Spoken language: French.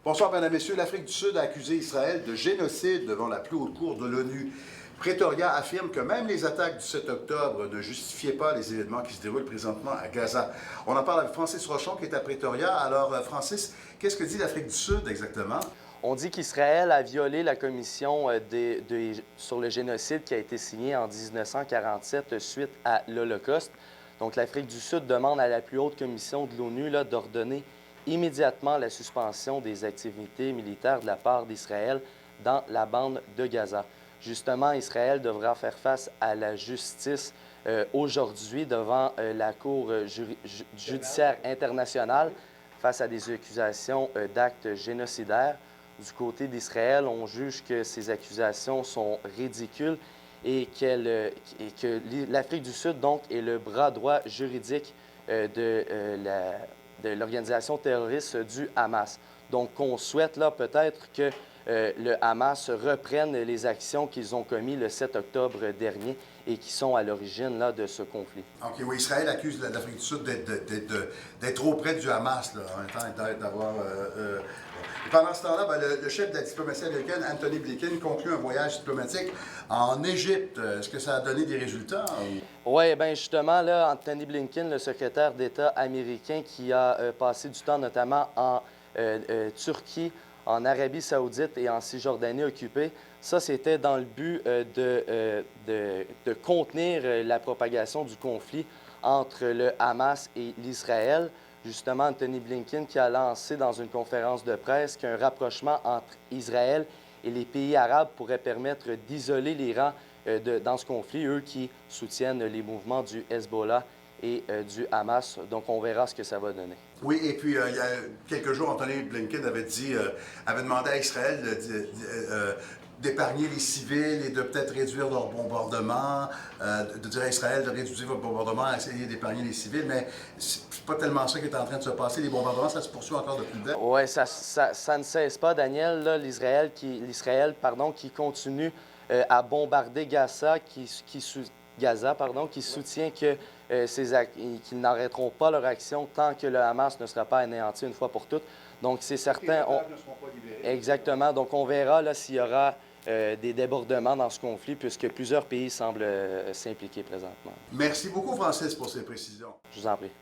Bonsoir, mesdames et messieurs. L'Afrique du Sud a accusé Israël de génocide devant la plus haute cour de l'ONU. Pretoria affirme que même les attaques du 7 octobre ne justifiaient pas les événements qui se déroulent présentement à Gaza. On en parle avec Francis Rochon qui est à Pretoria. Alors, Francis, qu'est-ce que dit l'Afrique du Sud exactement? On dit qu'Israël a violé la commission sur le génocide qui a été signée en 1947 suite à l'Holocauste. Donc, l'Afrique du Sud demande à la plus haute commission de l'ONU d'ordonner immédiatement la suspension des activités militaires de la part d'Israël dans la bande de Gaza. Justement, Israël devra faire face à la justice aujourd'hui devant la Cour judiciaire internationale face à des accusations d'actes génocidaires. Du côté d'Israël, on juge que ces accusations sont ridicules et que l'Afrique du Sud, donc, est le bras droit juridique de l'organisation terroriste du Hamas. Donc, on souhaite là peut-être que le Hamas reprenne les actions qu'ils ont commises le 7 octobre dernier et qui sont à l'origine de ce conflit. OK, oui, Israël accuse l'Afrique du Sud d'être trop près du Hamas, là, en même temps d'avoir... Pendant ce temps-là, le chef de la diplomatie américaine, Antony Blinken, conclut un voyage diplomatique en Égypte. Est-ce que ça a donné des résultats? Oui, bien justement, là, Antony Blinken, le secrétaire d'État américain qui a passé du temps notamment en Turquie, en Arabie saoudite et en Cisjordanie occupée, ça, c'était dans le but de contenir la propagation du conflit entre le Hamas et l'Israël. Justement, Antony Blinken qui a lancé dans une conférence de presse qu'un rapprochement entre Israël et les pays arabes pourrait permettre d'isoler l'Iran dans ce conflit, eux qui soutiennent les mouvements du Hezbollah et du Hamas. Donc, on verra ce que ça va donner. Oui, et puis il y a quelques jours, Antony Blinken avait demandé à Israël d'épargner les civils et de peut-être réduire leurs bombardements, de dire à Israël de réduire vos bombardements, essayer d'épargner les civils, mais c'est pas tellement ça qui est en train de se passer. Les bombardements, ça se poursuit encore de plus belle. Oui, ça ne cesse pas, Daniel. Là, l'Israël qui continue à bombarder Gaza, qui soutient qu'ils n'arrêteront pas leur action tant que le Hamas ne sera pas anéanti une fois pour toutes. Donc, c'est certain. Ne seront pas libérés. Exactement. Donc, on verra là s'il y aura des débordements dans ce conflit, puisque plusieurs pays semblent s'impliquer présentement. Merci beaucoup, Francis, pour ces précisions. Je vous en prie.